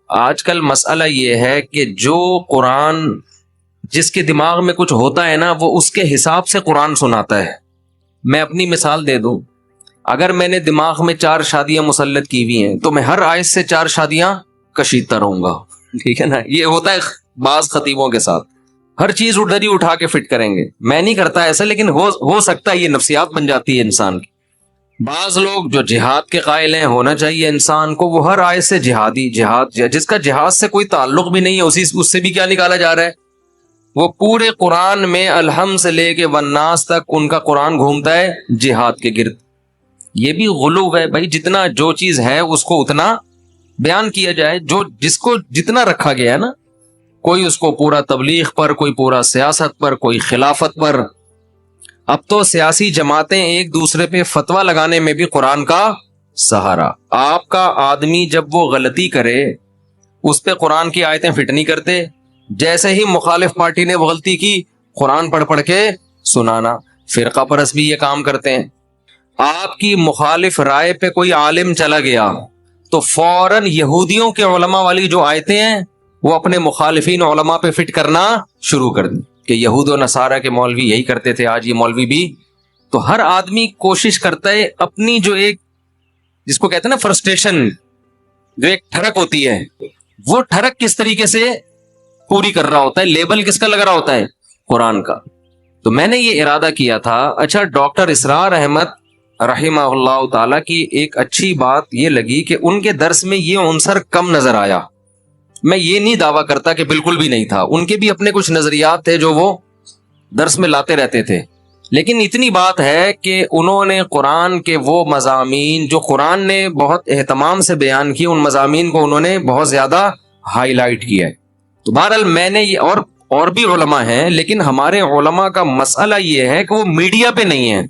آج کل مسئلہ یہ ہے کہ جو قرآن جس کے دماغ میں کچھ ہوتا ہے نا وہ اس کے حساب سے قرآن سناتا ہے. میں اپنی مثال دے دوں, اگر میں نے دماغ میں 4 شادیاں مسلط کی ہوئی ہیں تو میں ہر آیت سے 4 شادیاں کشیدتا رہوں گا, ٹھیک ہے نا. یہ ہوتا ہے بعض خطیبوں کے ساتھ, ہر چیز ادھر ہی اٹھا کے فٹ کریں گے. میں نہیں کرتا ایسا, لیکن ہو سکتا ہے یہ نفسیات بن جاتی ہے انسان کی. بعض لوگ جو جہاد کے قائل ہیں, ہونا چاہیے انسان کو, وہ ہر آیت سے جہاد جس کا جہاد سے کوئی تعلق بھی نہیں ہے اس سے بھی کیا نکالا جا رہا ہے. وہ پورے قرآن میں الحمد سے لے کے والناس تک ان کا قرآن گھومتا ہے جہاد کے گرد. یہ بھی غلو ہے بھائی, جتنا جو چیز ہے اس کو اتنا بیان کیا جائے, جس کو جتنا رکھا گیا ہے نا. کوئی اس کو پورا تبلیغ پر, کوئی پورا سیاست پر, کوئی خلافت پر. اب تو سیاسی جماعتیں ایک دوسرے پہ فتویٰ لگانے میں بھی قرآن کا سہارا. آپ کا آدمی جب وہ غلطی کرے اس پہ قرآن کی آیتیں فٹ نہیں کرتے, جیسے ہی مخالف پارٹی نے غلطی کی قرآن پڑھ کے سنانا. فرقہ پرست بھی یہ کام کرتے ہیں. آپ کی مخالف رائے پہ کوئی عالم چلا گیا تو فوراً یہودیوں کے علماء والی جو آیتیں ہیں وہ اپنے مخالفین علماء پہ فٹ کرنا شروع کر دیں کہ یہود و نصارہ کے مولوی یہی کرتے تھے, آج یہ مولوی بھی. تو ہر آدمی کوشش کرتا ہے اپنی جو ایک جس کو کہتے ہیں نا فرسٹریشن, جو ایک ٹھڑک ہوتی ہے, وہ ٹھڑک کس طریقے سے پوری کر رہا ہوتا ہے. لیبل کس کا لگ رہا ہوتا ہے؟ قرآن کا. تو میں نے یہ ارادہ کیا تھا. اچھا, ڈاکٹر اسرار احمد رحمہ اللہ تعالی کی ایک اچھی بات یہ لگی کہ ان کے درس میں یہ عنصر کم نظر آیا. میں یہ نہیں دعویٰ کرتا کہ بالکل بھی نہیں تھا, ان کے بھی اپنے کچھ نظریات تھے جو وہ درس میں لاتے رہتے تھے, لیکن اتنی بات ہے کہ انہوں نے قرآن کے وہ مضامین جو قرآن نے بہت اہتمام سے بیان کیے, ان مضامین کو انہوں نے بہت زیادہ ہائی لائٹ کیا ہے. تو بہرحال میں نے یہ اور بھی علماء ہیں, لیکن ہمارے علماء کا مسئلہ یہ ہے کہ وہ میڈیا پہ نہیں ہیں.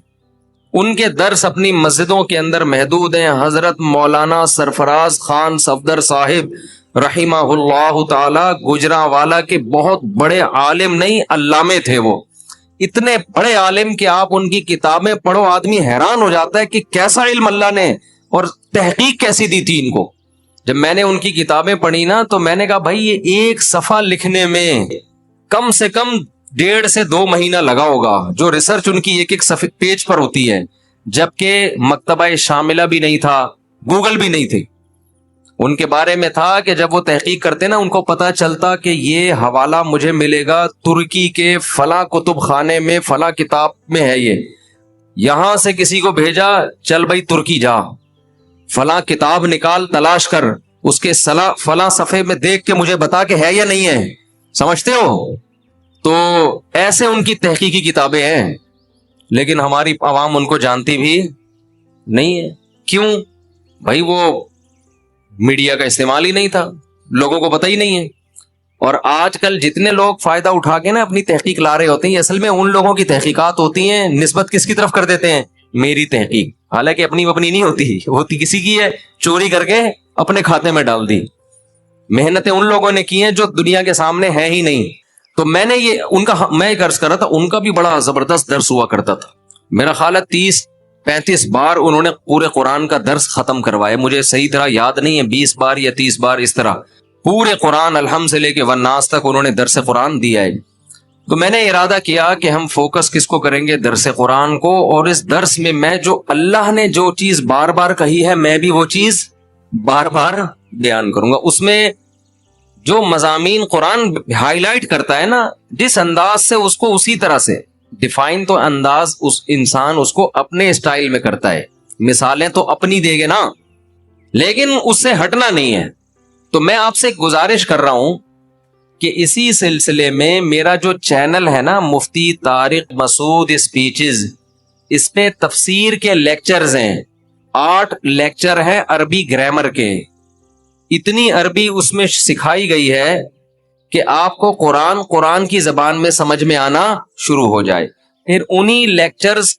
ان کے درس اپنی مسجدوں کے اندر محدود ہیں. حضرت مولانا سرفراز خان صفدر صاحب رحمہ اللہ تعالی گجرانوالہ کے بہت بڑے عالم, نہیں علامے تھے. وہ اتنے بڑے عالم کہ آپ ان کی کتابیں پڑھو آدمی حیران ہو جاتا ہے کہ کیسا علم اللہ نے اور تحقیق کیسی دی تھی ان کو. جب میں نے ان کی کتابیں پڑھی نا تو میں نے کہا بھائی یہ ایک صفحہ لکھنے میں کم سے کم 1.5 سے 2 مہینہ لگا ہوگا, جو ریسرچ ان کی ایک پیج پر ہوتی ہے. جبکہ مکتبہ شاملہ بھی نہیں تھا, گوگل بھی نہیں تھے. ان کے بارے میں تھا کہ جب وہ تحقیق کرتے نا ان کو پتا چلتا کہ یہ حوالہ مجھے ملے گا ترکی کے فلاں کتب خانے میں فلاں کتاب میں ہے, یہ یہاں سے کسی کو بھیجا, چل بھائی ترکی جا, فلاں کتاب نکال تلاش کر, اس کے فلاں صفحے میں دیکھ کے مجھے بتا کہ ہے یا نہیں ہے. سمجھتے ہو؟ تو ایسے ان کی تحقیقی کتابیں ہیں, لیکن ہماری عوام ان کو جانتی بھی نہیں ہے. کیوں بھائی؟ وہ میڈیا کا استعمال ہی نہیں تھا, لوگوں کو پتہ ہی نہیں ہے. اور آج کل جتنے لوگ فائدہ اٹھا کے نا اپنی تحقیق لا رہے ہوتے ہیں, اصل میں ان لوگوں کی تحقیقات ہوتی ہیں, نسبت کس کی طرف کر دیتے ہیں؟ میری تحقیق. حالانکہ اپنی نہیں ہوتی کسی کی ہے, چوری کر کے اپنے کھاتے میں ڈال دی. محنتیں ان لوگوں نے کی ہیں جو دنیا کے سامنے ہے ہی نہیں. تو میں نے میں ایک عرض کر رہا تھا, ان کا بھی بڑا زبردست درس ہوا کرتا تھا. میرا خیال ہے 30-35 بار انہوں نے پورے قرآن کا درس ختم کروایا. مجھے صحیح طرح یاد نہیں ہے, 20 بار یا 30 بار, اس طرح پورے قرآن الحمد سے لے کے والناس تک انہوں نے درس قرآن دیا ہے. تو میں نے ارادہ کیا کہ ہم فوکس کس کو کریں گے؟ درس قرآن کو. اور اس درس میں جو اللہ نے جو چیز بار بار کہی ہے میں بھی وہ چیز بار بار بیان کروں گا. اس میں جو مضامین قرآن ہائی لائٹ کرتا ہے نا, جس انداز سے اس کو اسی طرح سے ڈیفائن, تو انداز اس انسان اس کو اپنے اسٹائل میں کرتا ہے. مثالیں تو اپنی دے گے نا, لیکن اس سے ہٹنا نہیں ہے. تو میں آپ سے گزارش کر رہا ہوں کہ اسی سلسلے میں میرا جو چینل ہے نا مفتی طارق مسعود اسپیچز, اس پہ تفسیر کے لیکچرز ہیں. 8 لیکچر ہیں عربی گرامر کے. اتنی عربی اس میں سکھائی گئی ہے کہ آپ کو قرآن کی زبان میں سمجھ میں آنا شروع ہو جائے. پھر انہی لیکچرز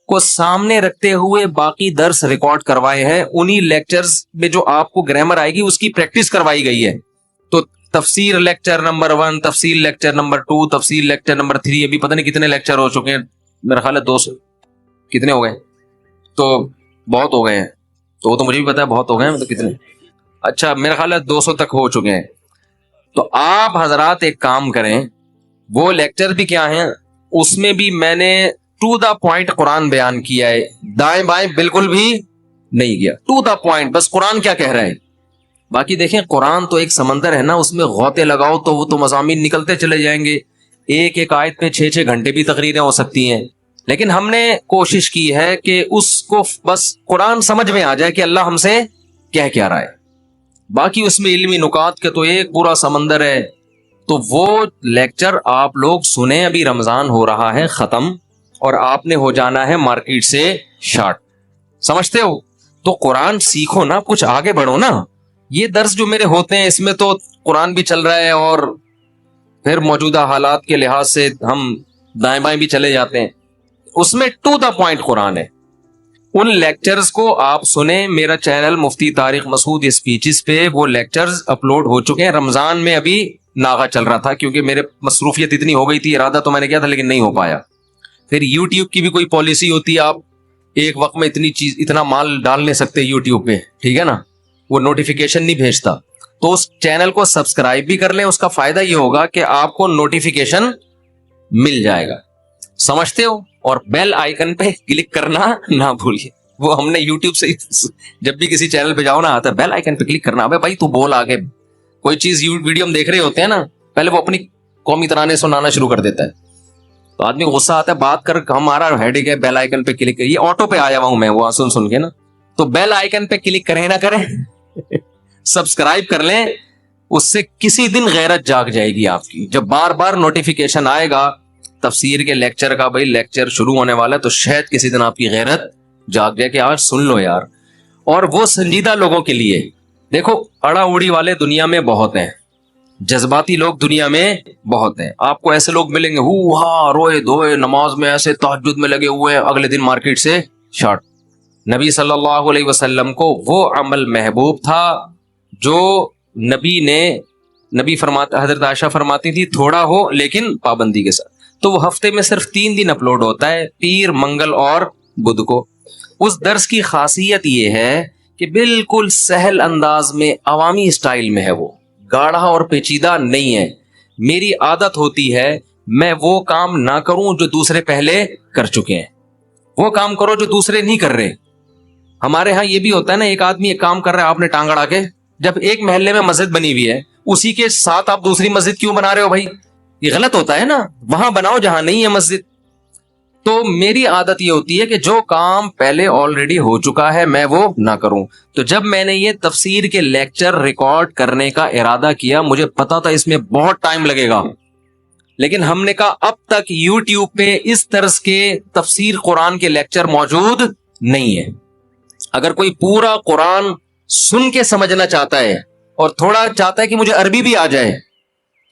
کو سامنے رکھتے ہوئے باقی درس ریکارڈ کروائے ہیں. انہی لیکچرز میں جو آپ کو گرامر آئے گی اس کی پریکٹس کروائی گئی ہے. تو تفسیر لیکچر نمبر 1, تفسیر لیکچر نمبر 2, تفسیر لیکچر نمبر 3, ابھی پتہ نہیں کتنے لیکچر ہو چکے ہیں. میرا خیال ہے 200 کتنے ہو گئے, تو بہت ہو گئے ہیں. تو وہ تو مجھے بھی پتا ہے بہت ہو گئے ہیں, تو کتنے. اچھا میرا خیال ہے 200 تک ہو چکے ہیں. تو آپ حضرات ایک کام کریں, وہ لیکچر بھی کیا ہیں, اس میں بھی میں نے ٹو دا پوائنٹ قرآن بیان کیا ہے, دائیں بائیں بالکل بھی نہیں گیا, ٹو دا پوائنٹ, بس قرآن کیا کہہ رہا ہے. باقی دیکھیں قرآن تو ایک سمندر ہے نا, اس میں غوطے لگاؤ تو وہ تو مضامین نکلتے چلے جائیں گے, ایک ایک آیت پہ 6 گھنٹے بھی تقریریں ہو سکتی ہیں. لیکن ہم نے کوشش کی ہے کہ اس کو بس قرآن سمجھ میں آ جائے کہ اللہ ہم سے کیا رہا ہے. باقی اس میں علمی نکات کے تو ایک پورا سمندر ہے. تو وہ لیکچر آپ لوگ سنیں, ابھی رمضان ہو رہا ہے ختم, اور آپ نے ہو جانا ہے مارکیٹ سے شارٹ, سمجھتے ہو. تو قرآن سیکھو نا, کچھ آگے بڑھو نا. یہ درس جو میرے ہوتے ہیں اس میں تو قرآن بھی چل رہا ہے, اور پھر موجودہ حالات کے لحاظ سے ہم دائیں بائیں بھی چلے جاتے ہیں. اس میں ٹو دا پوائنٹ قرآن ہے. ان لیکچرز کو آپ سنیں. میرا چینل مفتی طارق مسعود اسپیچز پہ وہ لیکچرز اپلوڈ ہو چکے ہیں. رمضان میں ابھی ناغا چل رہا تھا کیونکہ میرے مصروفیت اتنی ہو گئی تھی, ارادہ تو میں نے کیا تھا لیکن نہیں ہو پایا. پھر یوٹیوب کی بھی کوئی پالیسی ہوتی ہے, آپ ایک وقت میں اتنا مال ڈال نہیں سکتے یوٹیوب پہ, ٹھیک ہے نا, وہ نوٹیفیکیشن نہیں بھیجتا. تو اس چینل کو سبسکرائب بھی کر لیں, اس کا فائدہ یہ ہوگا کہ آپ کو نوٹیفیکیشن مل جائے گا, سمجھتے ہو. اور بیل آئیکن پہ کلک کرنا نہ بھولیے, وہ ہم نے یوٹیوب سے جب بھی کسی چینل پہ جاؤ نا آتا ہے بیل آئیکن پہ کلک کرنا. ابے بھائی تو بول آگے, کوئی چیز ویڈیو ہم دیکھ رہے ہوتے ہیں نا, پہلے وہ اپنی قومی ترانے سنانا شروع کر دیتا ہے, تو آدمی کو غصہ آتا ہے, بات کر ہمارا ہیڈک ہے, بیل آئیکن پہ کلک کر, یہ آٹو پہ آیا ہوا ہوں میں وہ سن کے نا. تو بیل آئیکن پہ کلک کریں نہ کریں, سبسکرائب کر لیں, اس سے کسی دن غیرت جاگ جائے گی آپ کی. جب بار بار نوٹیفیکیشن آئے گا تفسیر کے لیکچر کا, بھائی لیکچر شروع ہونے والا ہے, تو شاید کسی دن آپ کی غیرت جاگ جائے کہ آج سن لو یار. اور وہ سنجیدہ لوگوں کے لیے, دیکھو اڑا اڑی والے دنیا میں بہت ہیں, جذباتی لوگ دنیا میں بہت ہیں. آپ کو ایسے لوگ ملیں گے ہاں روئے دھوئے نماز میں ایسے تہجد میں لگے ہوئے ہیں, اگلے دن مارکیٹ سے شارٹ. نبی صلی اللہ علیہ وسلم کو وہ عمل محبوب تھا جو نبی فرماتا, حضرت عائشہ فرماتی تھی تھوڑا ہو لیکن پابندی کے ساتھ. تو وہ ہفتے میں صرف 3 دن اپلوڈ ہوتا ہے, پیر, منگل اور بدھ کو. اس درس کی خاصیت یہ ہے کہ بالکل سہل انداز میں عوامی اسٹائل میں ہے, وہ گاڑھا اور پیچیدہ نہیں ہے. میری عادت ہوتی ہے میں وہ کام نہ کروں جو دوسرے پہلے کر چکے ہیں, وہ کام کرو جو دوسرے نہیں کر رہے. ہمارے ہاں یہ بھی ہوتا ہے نا, ایک آدمی ایک کام کر رہا ہے, آپ نے ٹانگ اڑا کے, جب ایک محلے میں مسجد بنی ہوئی ہے اسی کے ساتھ آپ دوسری مسجد کیوں بنا رہے ہو بھائی, یہ غلط ہوتا ہے نا. وہاں بناؤ جہاں نہیں ہے مسجد. تو میری عادت یہ ہوتی ہے کہ جو کام پہلے آلریڈی ہو چکا ہے میں وہ نہ کروں. تو جب میں نے یہ تفسیر کے لیکچر ریکارڈ کرنے کا ارادہ کیا, مجھے پتا تھا اس میں بہت ٹائم لگے گا, لیکن ہم نے کہا اب تک یوٹیوب پہ اس طرز کے تفسیر قرآن کے لیکچر موجود نہیں ہے. اگر کوئی پورا قرآن سن کے سمجھنا چاہتا ہے اور تھوڑا چاہتا ہے کہ مجھے عربی بھی آ جائے,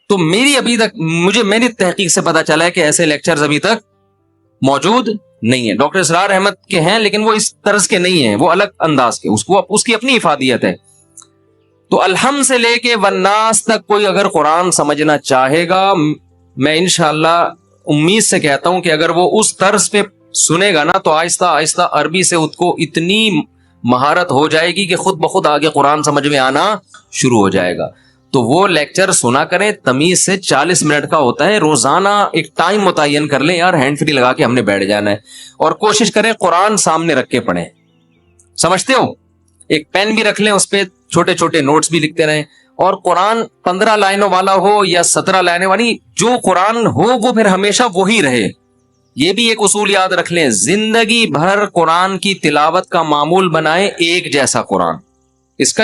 تو میری تحقیق سے پتا چلا ہے کہ ایسے لیکچرز ابھی تک موجود نہیں ہے. ڈاکٹر اسرار احمد کے ہیں لیکن وہ اس طرز کے نہیں ہیں, وہ الگ انداز کے, اس کی اپنی افادیت ہے. تو الحمد سے لے کے والناس تک کوئی اگر قرآن سمجھنا چاہے گا, میں انشاءاللہ امید سے کہتا ہوں کہ اگر وہ اس طرز پہ سنے گا نا تو آہستہ آہستہ عربی سے اس کو اتنی مہارت ہو جائے گی کہ خود بخود آگے قرآن سمجھ میں آنا شروع ہو جائے گا. تو وہ لیکچر سنا کریں, تمیز سے 40 منٹ کا ہوتا ہے, روزانہ ایک ٹائم متعین کر لیں یار, ہینڈ فری لگا کے ہم نے بیٹھ جانا ہے, اور کوشش کریں قرآن سامنے رکھ کے پڑھیں. سمجھتے ہو, ایک پین بھی رکھ لیں, اس پہ چھوٹے چھوٹے نوٹس بھی لکھتے رہیں, اور قرآن 15 لائنوں والا ہو یا 17 لائنوں والی, جو قرآن ہو وہ پھر ہمیشہ وہی رہے. یہ بھی ایک اصول یاد رکھ لیں, زندگی بھر قرآن کی تلاوت کا معمول بنائیں ایک جیسا قرآن. اس کا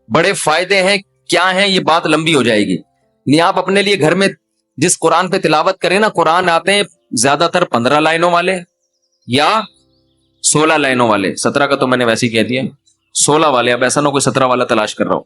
بڑے فائدے ہیں, کیا ہیں یہ بات لمبی ہو جائے گی. نہیں آپ اپنے لیے گھر میں جس قرآن پہ تلاوت کریں نا, قرآن آتے ہیں زیادہ تر 15 لائنوں والے یا 16 لائنوں والے, 17 کا تو میں نے ویسے ہی کہہ دیا, 16 والے, اب ایسا نہ کوئی 17 والا تلاش کر رہا ہوں.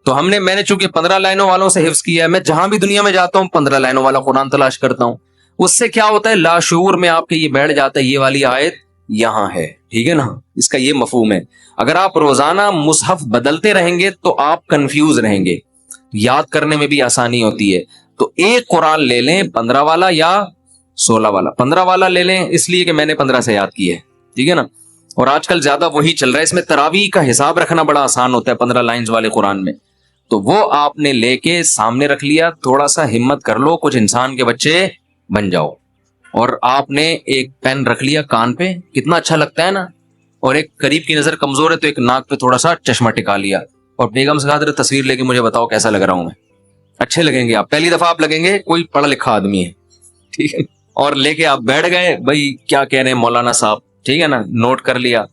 تو میں نے چونکہ 15 لائنوں والوں سے حفظ کیا ہے, میں جہاں بھی دنیا میں جاتا ہوں 15 لائنوں والا قرآن تلاش کرتا ہوں. اس سے کیا ہوتا ہے, لاشعور میں آپ کے یہ بیٹھ جاتا ہے یہ والی آیت یہاں ہے, ٹھیک ہے نا, اس کا یہ مفہوم ہے. اگر آپ روزانہ مصحف بدلتے رہیں گے تو آپ کنفیوز رہیں گے, یاد کرنے میں بھی آسانی ہوتی ہے. تو ایک قرآن لے لیں 15 والا یا 16 والا. 15 والا لے لیں اس لیے کہ میں نے 15 سے یاد کی ہے, ٹھیک ہے نا, اور آج کل زیادہ وہی چل رہا ہے. اس میں تراویح کا حساب رکھنا بڑا آسان ہوتا ہے 15 لائنز والے قرآن میں. تو وہ آپ نے لے کے سامنے رکھ لیا, تھوڑا سا ہمت کر لو, کچھ انسان کے بچے بن جاؤ. اور آپ نے ایک پین رکھ لیا کان پہ, کتنا اچھا لگتا ہے نا, اور ایک قریب کی نظر کمزور ہے تو ایک ناک پہ تھوڑا سا چشمہ ٹکا لیا, اور بیگم سے کہا تصویر لے کے مجھے بتاؤ کیسا لگ رہا ہوں میں. اچھے لگیں گے آپ, پہلی دفعہ آپ لگیں گے کوئی پڑھا لکھا آدمی ہے, ٹھیک ہے, اور لے کے آپ بیٹھ گئے, بھائی کیا کہہ رہے ہیں مولانا صاحب, ٹھیک ہے نا, نوٹ کر لیا.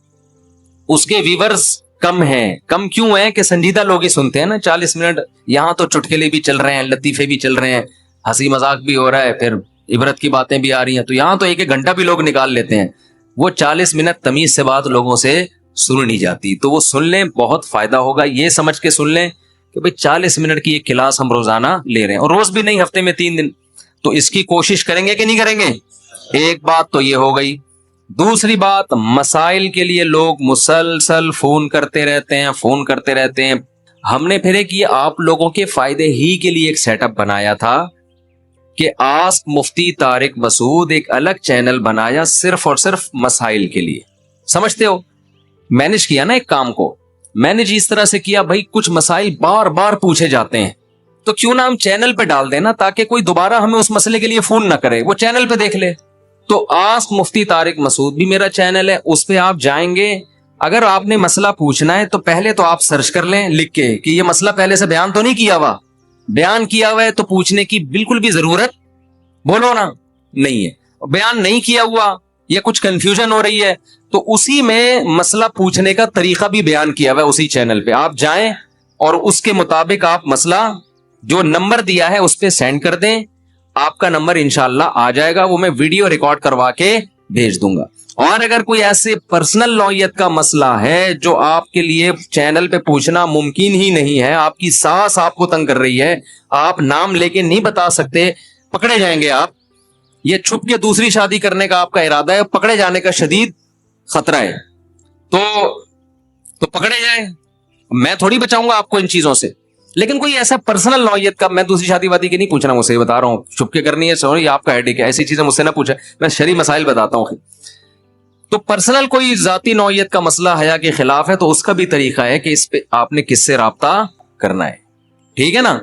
اس کے ویورز کم ہیں. کم کیوں ہیں کہ سنجیدہ لوگ ہی سنتے ہیں نا 40 منٹ. یہاں تو چٹکلے بھی چل رہے ہیں, لطیفے بھی چل رہے ہیں, ہنسی مذاق بھی ہو رہا ہے, پھر عبرت کی باتیں بھی آ رہی ہیں, تو یہاں تو ایک ایک گھنٹہ بھی لوگ نکال لیتے ہیں. وہ 40 منٹ تمیز سے بات لوگوں سے سن نہیں جاتی, تو وہ سن لیں, بہت فائدہ ہوگا. یہ سمجھ کے سن لیں کہ بھئی 40 منٹ کی ایک کلاس ہم روزانہ لے رہے ہیں, اور روز بھی نہیں, ہفتے میں 3 دن. تو اس کی کوشش کریں گے کہ نہیں کریں گے؟ ایک بات تو یہ ہو گئی. دوسری بات, مسائل کے لیے لوگ مسلسل فون کرتے رہتے ہیں. ہم نے پھر ایک یہ آپ لوگوں کے فائدے ہی کے لیے ایک سیٹ اپ بنایا تھا کہ آسک مفتی طارق مسعود, ایک الگ چینل بنایا صرف اور صرف مسائل کے لیے. سمجھتے ہو, مینج کیا نا ایک کام کو, مینج اس طرح سے کیا, بھائی کچھ مسائل بار بار پوچھے جاتے ہیں, تو کیوں نہ ہم چینل پہ ڈال دیں نا, تاکہ کوئی دوبارہ ہمیں اس مسئلے کے لیے فون نہ کرے, وہ چینل پہ دیکھ لے. تو آسک مفتی طارق مسعود بھی میرا چینل ہے, اس پہ آپ جائیں گے. اگر آپ نے مسئلہ پوچھنا ہے تو پہلے تو آپ سرچ کر لیں لکھ کے کہ یہ مسئلہ پہلے سے بیان تو نہیں کیا ہوا. بیان کیا ہوا ہے تو پوچھنے کی بالکل بھی ضرورت, بولو نا, نہیں ہے. بیان نہیں کیا ہوا یا کچھ کنفیوژن ہو رہی ہے, تو اسی میں مسئلہ پوچھنے کا طریقہ بھی بیان کیا ہوا ہے اسی چینل پہ. آپ جائیں اور اس کے مطابق آپ مسئلہ جو نمبر دیا ہے اس پہ سینڈ کر دیں, آپ کا نمبر انشاءاللہ آ جائے گا, وہ میں ویڈیو ریکارڈ کروا کے بھیج دوں گا. اور اگر کوئی ایسے پرسنل نوعیت کا مسئلہ ہے جو آپ کے لیے چینل پہ پوچھنا ممکن ہی نہیں ہے, آپ کی ساس آپ کو تنگ کر رہی ہے, آپ نام لے کے نہیں بتا سکتے, پکڑے جائیں گے آپ, یہ چھپ کے دوسری شادی کرنے کا آپ کا ارادہ ہے, پکڑے جانے کا شدید خطرہ ہے, تو پکڑے جائیں, میں تھوڑی بچاؤں گا آپ کو ان چیزوں سے. لیکن کوئی ایسا پرسنل نوعیت کا, میں دوسری شادی وادی کی نہیں پوچھ رہا ہوں, اسے بتا رہا ہوں, چھپ کے کرنی ہے سوری آپ کا ہیڈیک ہے, ایسی چیزیں مجھ سے نہ پوچھیں, میں شرعی مسائل بتاتا ہوں. تو پرسنل کوئی ذاتی نوعیت کا مسئلہ حیا کے خلاف ہے تو اس کا بھی طریقہ ہے کہ اس پہ آپ نے کس سے رابطہ کرنا ہے, ٹھیک ہے نا.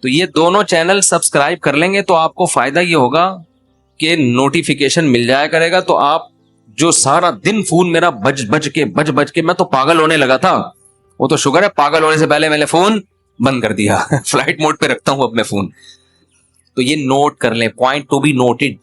تو یہ دونوں چینل سبسکرائب کر لیں گے تو آپ کو فائدہ یہ ہوگا کہ نوٹیفیکیشن مل جایا کرے گا. تو آپ جو سارا دن فون میرا بج کے میں تو پاگل ہونے لگا تھا, وہ تو شکر ہے پاگل ہونے سے پہلے میں نے فون بند کر دیا, فلائٹ موڈ پہ رکھتا ہوں اپنے فون. تو یہ نوٹ کر لیں, پوائنٹ ٹو بی نوٹڈ.